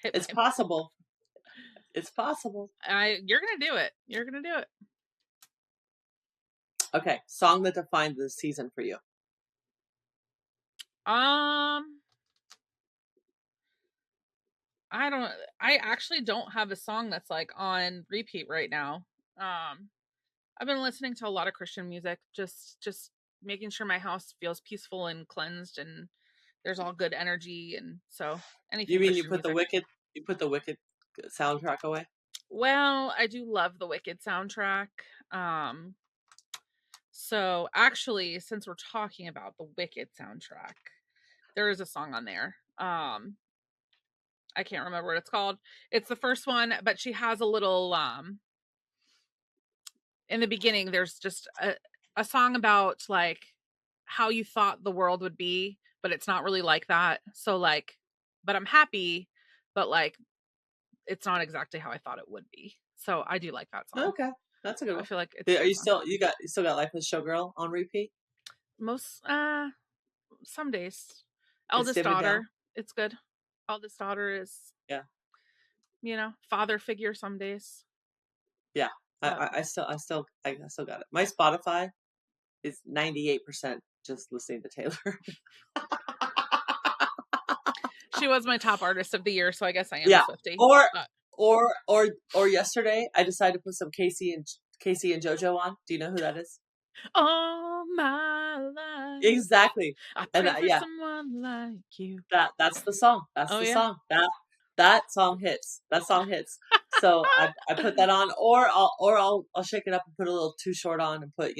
It's possible. It's possible. You're gonna do it. You're gonna do it. Okay, song that defined the season for you. I actually don't have a song that's like on repeat right now. I've been listening to a lot of Christian music, just making sure my house feels peaceful and cleansed, and there's all good energy. And so anything. You mean Christian you put the Wicked soundtrack away? Well, I do love the Wicked soundtrack. So actually, since we're talking about the Wicked soundtrack, there is a song on there. I can't remember what it's called. It's the first one, but she has a little in the beginning there's just a song about like how you thought the world would be, but it's not really like that. So like, but I'm happy, but like it's not exactly how I thought it would be. So I do like that song. Okay, that's a good one. I feel like it's Are you still got Life with Showgirl on repeat? Most some days. Eldest daughter, it's good. Eldest daughter is, yeah, father figure some days. Yeah, I still got it. My Spotify is 98% just listening to Taylor. She was my top artist of the year, so I guess I am a Swiftie. Or yesterday I decided to put some Casey and JoJo on. Do you know who that is? All my life. Exactly. I pray for someone like you. That's the song. That's the song. That song hits. So I put that on, or I'll shake it up and put a little Too Short on and put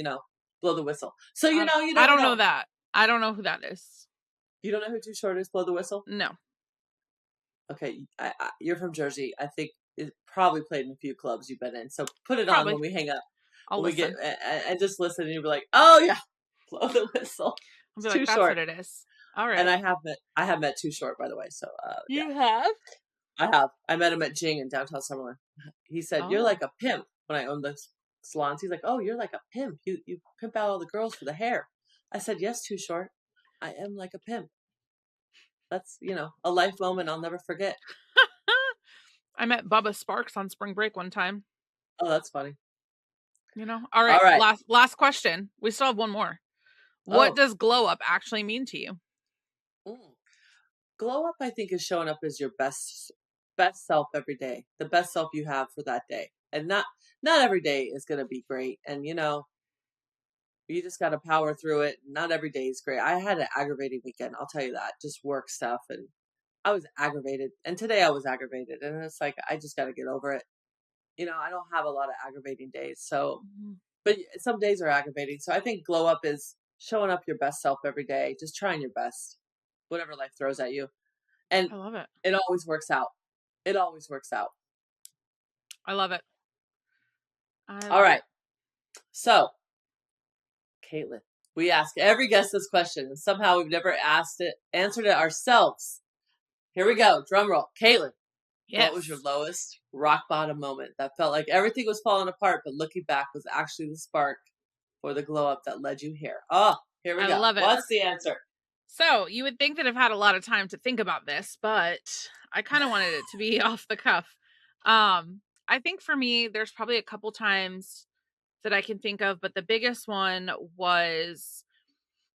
Blow the Whistle. So you I don't know that. I don't know who that is. You don't know who Too Short is? Blow the Whistle? No. Okay, you're from Jersey. I think it probably played in a few clubs you've been in. So put it on when we hang up. I'll listen. And just listen, and you'll be like, oh yeah, Blow the Whistle. I'll be like, Too Short. That's what it is. All right. And I have met Too Short, by the way. So you have? I have. I met him at Jing in downtown Summerlin. He said, "You're like a pimp." When I owned the salons, he's like, "Oh, you're like a pimp. You pimp out all the girls for the hair." I said, "Yes, Too Short. I am like a pimp." That's a life moment I'll never forget. I met Bubba Sparks on spring break one time. Oh, that's funny. All right. Last question. We still have one more. What does glow up actually mean to you? Glow up, I think, is showing up as your best self every day. The best self you have for that day. And not every day is going to be great. And, you just got to power through it. Not every day is great. I had an aggravating weekend. I'll tell you that. Just work stuff. And I was aggravated. And today I was aggravated. And it's like, I just got to get over it. I don't have a lot of aggravating days. So, but some days are aggravating. So I think glow up is showing up your best self every day. Just trying your best. Whatever life throws at you. And I love it. It always works out. It always works out. I love it. All right. So, Kaitlyn, we ask every guest this question, and somehow we've never answered it ourselves. Here we go. Drum roll. Kaitlyn, yes. What was your lowest rock bottom moment that felt like everything was falling apart, but looking back was actually the spark for the glow up that led you here? Oh, here we go. I love it. What's the answer? So you would think that I've had a lot of time to think about this, but I kind of wanted it to be off the cuff. I think for me, there's probably a couple times that I can think of, but the biggest one was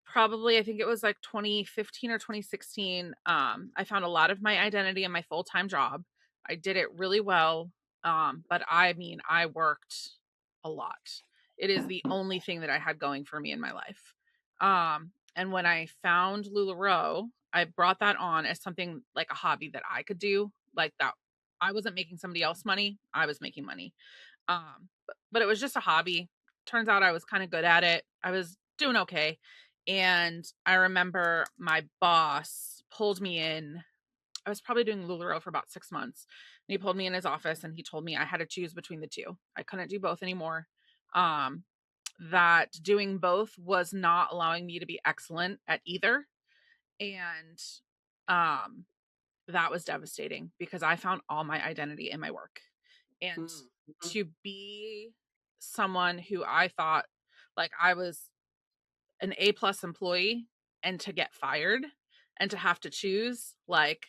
probably, I think it was like 2015 or 2016. I found a lot of my identity in my full-time job. I did it really well. But I mean, I worked a lot. It is the only thing that I had going for me in my life. And when I found LuLaRoe, I brought that on as something like a hobby that I could do, like that. I wasn't making somebody else money. I was making money. But it was just a hobby. Turns out I was kind of good at it. I was doing okay. And I remember my boss pulled me in. I was probably doing LuLaRoe for about 6 months. And he pulled me in his office and he told me I had to choose between the two. I couldn't do both anymore. Um, that doing both was not allowing me to be excellent at either. And um, that was devastating because I found all my identity in my work. And Mm-hmm. to be someone who I thought like I was an A+ employee and to get fired and to have to choose, like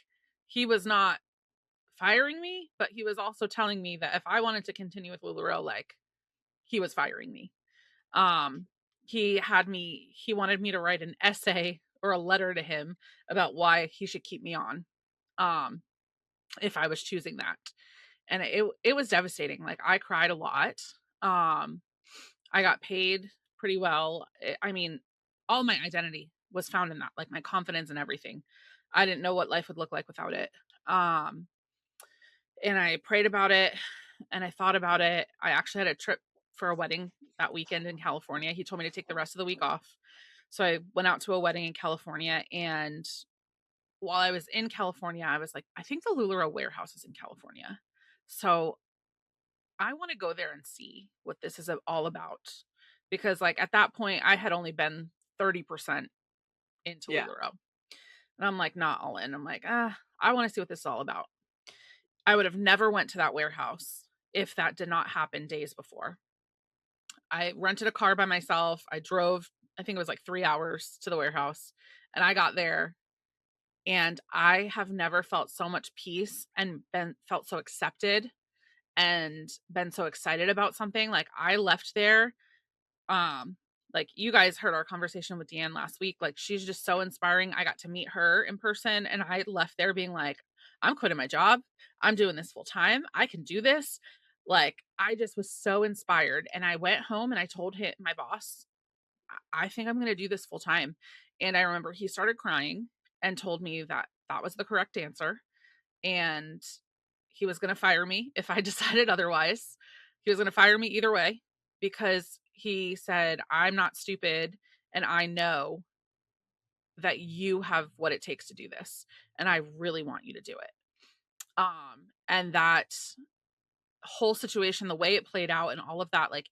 he was not firing me, but he was also telling me that if I wanted to continue with LuLaRoe, like he was firing me. Um, he wanted me to write an essay or a letter to him about why he should keep me on. Um, if I was choosing that. And it was devastating. Like I cried a lot. Um, I got paid pretty well. I mean, all my identity was found in that, like my confidence and everything. I didn't know what life would look like without it. Um, and I prayed about it and I thought about it. I actually had a trip for a wedding that weekend in California. He told me to take the rest of the week off. So I went out to a wedding in California. And while I was in California, I was like, I think the LuLaRoe warehouse is in California. So I want to go there and see what this is all about. Because like at that point, I had only been 30% into Yeah. LuLaRoe. And I'm like, not all in. I'm like, I want to see what this is all about. I would have never went to that warehouse if that did not happen days before. I rented a car by myself. I drove, I think it was like 3 hours to the warehouse. And I got there and I have never felt so much peace and felt so accepted and been so excited about something. Like I left there, um, like you guys heard our conversation with Deanne last week. Like she's just so inspiring. I got to meet her in person and I left there being like, I'm quitting my job. I'm doing this full time. I can do this. Like I just was so inspired. And I went home and I told him, my boss, I think I'm going to do this full time. And I remember he started crying and told me that that was the correct answer. And he was going to fire me if I decided otherwise. He was going to fire me either way because he said, I'm not stupid and I know that you have what it takes to do this. And I really want you to do it. And that whole situation, the way it played out and all of that, like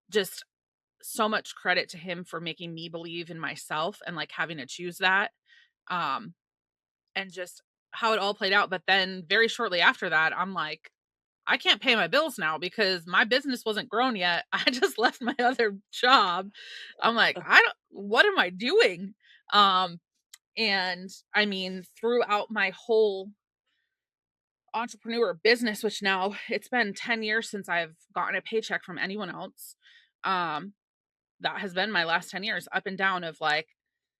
just so much credit to him for making me believe in myself and like having to choose that. Um, and just how it all played out. But then very shortly after that, I'm like, I can't pay my bills now because my business wasn't grown yet. I just left my other job. I'm like, what am I doing? Um, and I mean, throughout my whole entrepreneur business, which now it's been 10 years since I've gotten a paycheck from anyone else. Um, that has been my last 10 years up and down of like,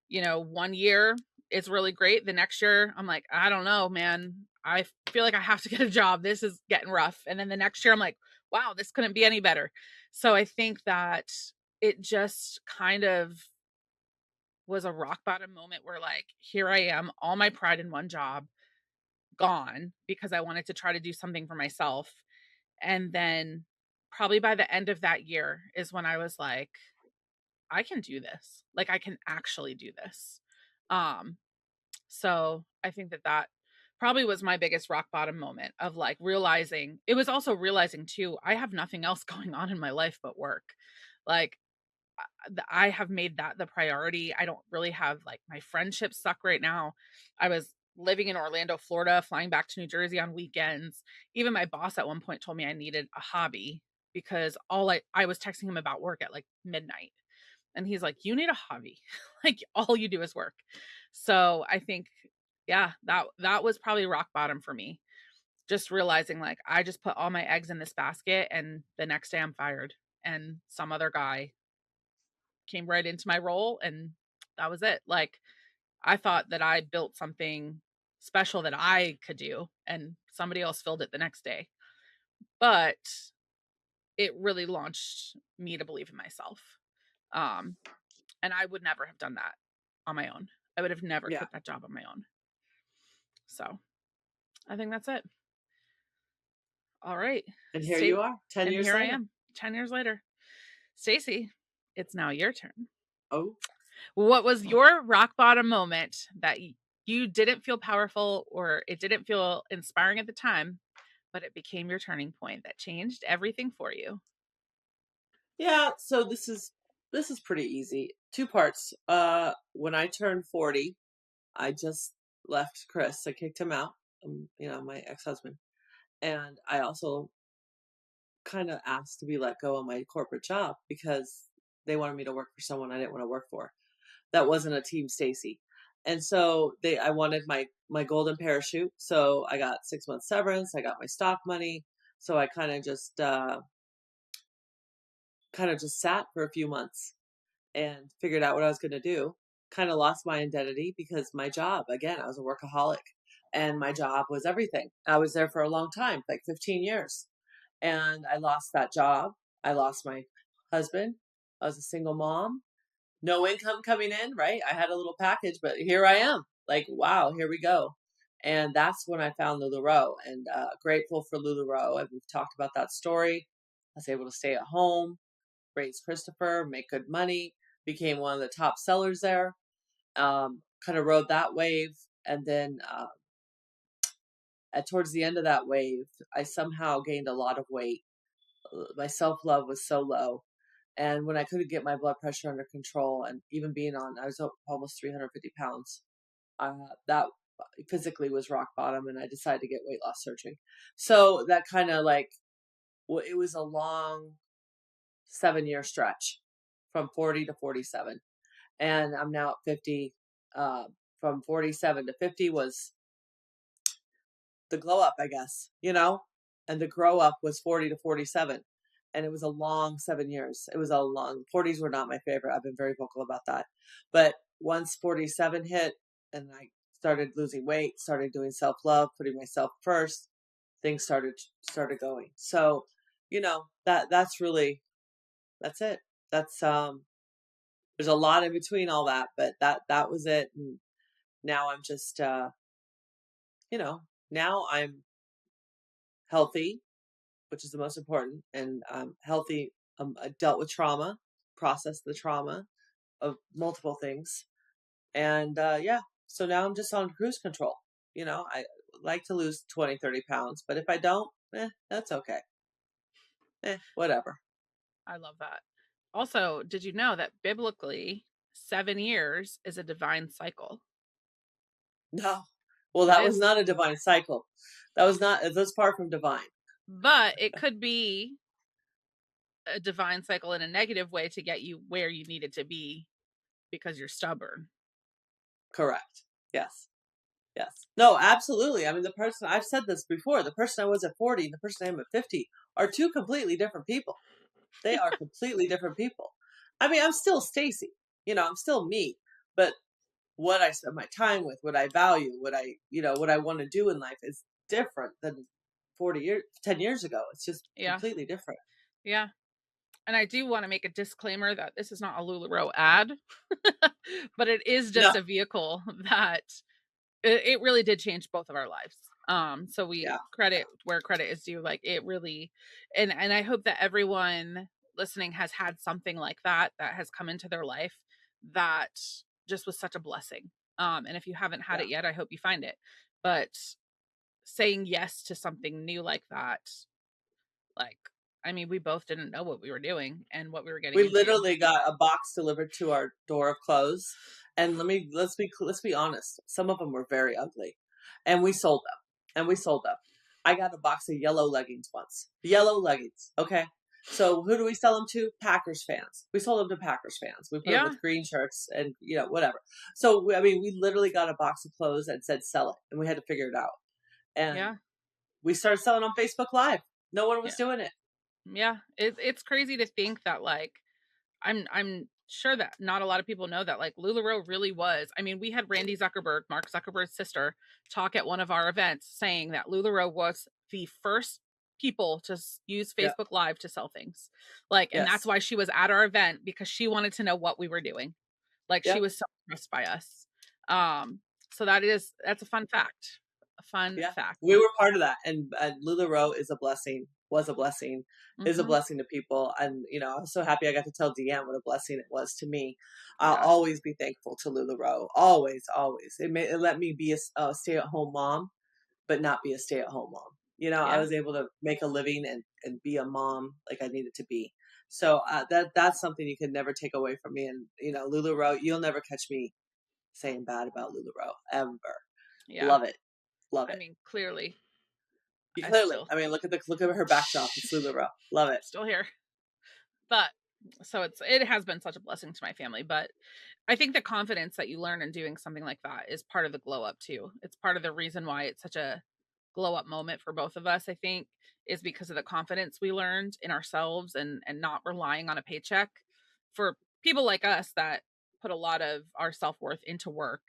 1 year is really great. The next year, I'm like, I don't know, man. I feel like I have to get a job. This is getting rough. And then the next year, I'm like, wow, this couldn't be any better. So I think that it just kind of was a rock bottom moment where, like, here I am, all my pride in one job gone because I wanted to try to do something for myself. And then probably by the end of that year is when I was like, I can do this. Like, I can actually do this. Um, So I think that that probably was my biggest rock bottom moment of like realizing it was also realizing too, I have nothing else going on in my life but work. Like I have made that the priority. I don't really have like my friendships suck right now. I was living in Orlando, Florida, flying back to New Jersey on weekends. Even my boss at one point told me I needed a hobby because I was texting him about work at like midnight. And he's like, you need a hobby. Like all you do is work. So I think, yeah, that was probably rock bottom for me. Just realizing like I just put all my eggs in this basket and the next day I'm fired. And some other guy came right into my role and that was it. Like I thought that I built something special that I could do and somebody else filled it the next day. but it really launched me to believe in myself. And I would never have done that on my own. I would have never Yeah. quit that job on my own. So I think that's it. All right. And here you are, 10 and years here I later. am, 10 years later. Stacey, it's now your turn. Oh. What was your rock bottom moment that you didn't feel powerful or it didn't feel inspiring at the time, but it became your turning point that changed everything for you? Yeah, so this is pretty easy. Two parts. When I turned 40, I just left Chris. I kicked him out, my ex-husband. And I also kind of asked to be let go of my corporate job because they wanted me to work for someone I didn't want to work for. That wasn't a team Stacey. And so I wanted my golden parachute. So I got 6 months severance. I got my stock money. So I kind of just sat for a few months and figured out what I was going to do. Kind of lost my identity because my job, again, I was a workaholic and my job was everything. I was there for a long time, like 15 years. And I lost that job. I lost my husband. I was a single mom, no income coming in, right? I had a little package, but here I am. Like, wow, here we go. And that's when I found LuLaRoe, and grateful for LuLaRoe. And we've talked about that story. I was able to stay at home, raise Christopher, make good money, became one of the top sellers there. Kind of rode that wave. And then towards the end of that wave, I somehow gained a lot of weight. My self-love was so low. And when I couldn't get my blood pressure under control, and even being on, I was almost 350 pounds. That physically was rock bottom, and I decided to get weight loss surgery. So that kind of it was a long 7-year stretch from 40 to 47. And I'm now at 50. From 47 to 50 was the glow up, I guess, and the grow up was 40 to 47. And it was a long 7 years. It was a long, 40s were not my favorite. I've been very vocal about that. But once 47 hit and I started losing weight, started doing self-love, putting myself first, things started going. So, that's it. That's, there's a lot in between all that, but that was it. And now I'm just, now I'm healthy, which is the most important, and healthy. I dealt with trauma, processed the trauma of multiple things, and yeah, so now I'm just on cruise control. I like to lose 20, 30 pounds, but if I don't, that's okay. Whatever. I love that. Also, did you know that biblically 7 years is a divine cycle? No. Well, It that was is. not a divine cycle. That's far from divine. But it could be a divine cycle in a negative way to get you where you needed to be because you're stubborn. Correct. Yes. Yes. No, absolutely. I mean, the person, I've said this before, the person I was at 40 and the person I am at 50 are two completely different people. They are completely different people. I mean, I'm still Stacey, I'm still me, but what I spend my time with, what I value, what I want to do in life is different than 10 years ago. It's just Yeah. completely different. Yeah. And I do want to make a disclaimer that this is not a LuLaRoe ad, but it is just No. a vehicle that it really did change both of our lives. So we credit where credit is due. Like it really, and I hope that everyone listening has had something like that has come into their life that just was such a blessing. And if you haven't had it yet, I hope you find it. But saying yes to something new like that, like, I mean, we both didn't know what we were doing and what we were getting We into. literally got a box delivered to our door of clothes, and let's be honest. Some of them were very ugly, and we sold them. I got a box of yellow leggings once. Yellow leggings. Okay. So who do we sell them to? Packers fans. We sold them to Packers fans. We put them with green shirts and whatever. So we literally got a box of clothes and said sell it, and we had to figure it out. And we started selling on Facebook Live. No one was doing it. Yeah, it's crazy to think that like I'm sure that not a lot of people know that like LuLaRoe really was. I mean, we had Randy Zuckerberg, Mark Zuckerberg's sister, talk at one of our events saying that LuLaRoe was the first people to use Yeah. Facebook Live to sell things. Like, and that's Yes. why she was at our event, because she wanted to know what we were doing. Like, she Yep. was so impressed by us. So that's a fun fact. A fun Yeah. fact. We were part of that. And LuLaRoe is a blessing, was a blessing, is a Mhm. blessing to people. And, you know, I'm so happy I got to tell Deanne what a blessing it was to me. I'll Yeah. always be thankful to LuLaRoe. Always, always. It let me be a stay-at-home mom, but not be a stay-at-home mom. You know, I Yeah. was able to make a living and be a mom like I needed to be. So that's something you can never take away from me. And, you know, LuLaRoe, you'll never catch me saying bad about LuLaRoe, ever. Yeah. Love it. Love I it. mean, clearly. Clearly. I mean, look at her backdrop. It's LuLaRoe. Love it. Still here. But so it has been such a blessing to my family. But I think the confidence that you learn in doing something like that is part of the glow up too. It's part of the reason why it's such a glow up moment for both of us, I think, is because of the confidence we learned in ourselves and not relying on a paycheck. For people like us that put a lot of our self-worth into work,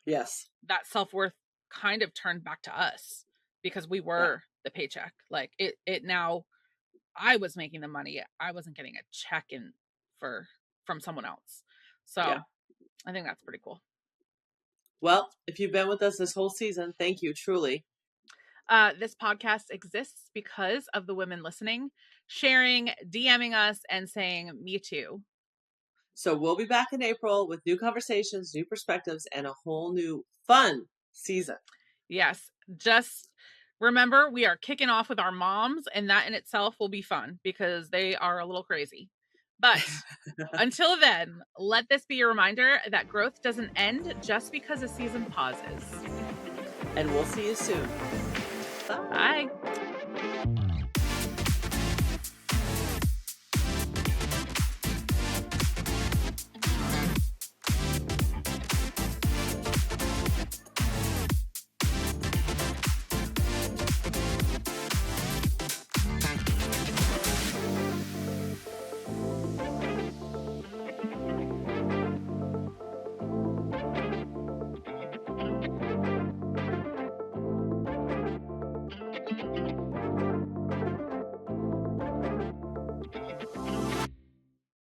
Yes. that self-worth kind of turned back to us because we were the paycheck. Like it now, I was making the money. I wasn't getting a check in from someone else. So Yeah. I think that's pretty cool. Well, if you've been with us this whole season, thank you, truly. This podcast exists because of the women listening, sharing, DMing us, and saying, me too. So we'll be back in April with new conversations, new perspectives, and a whole new fun season. Yes. Just remember, we are kicking off with our moms, and that in itself will be fun because they are a little crazy. But until then, let this be a reminder that growth doesn't end just because a season pauses. And we'll see you soon. Bye.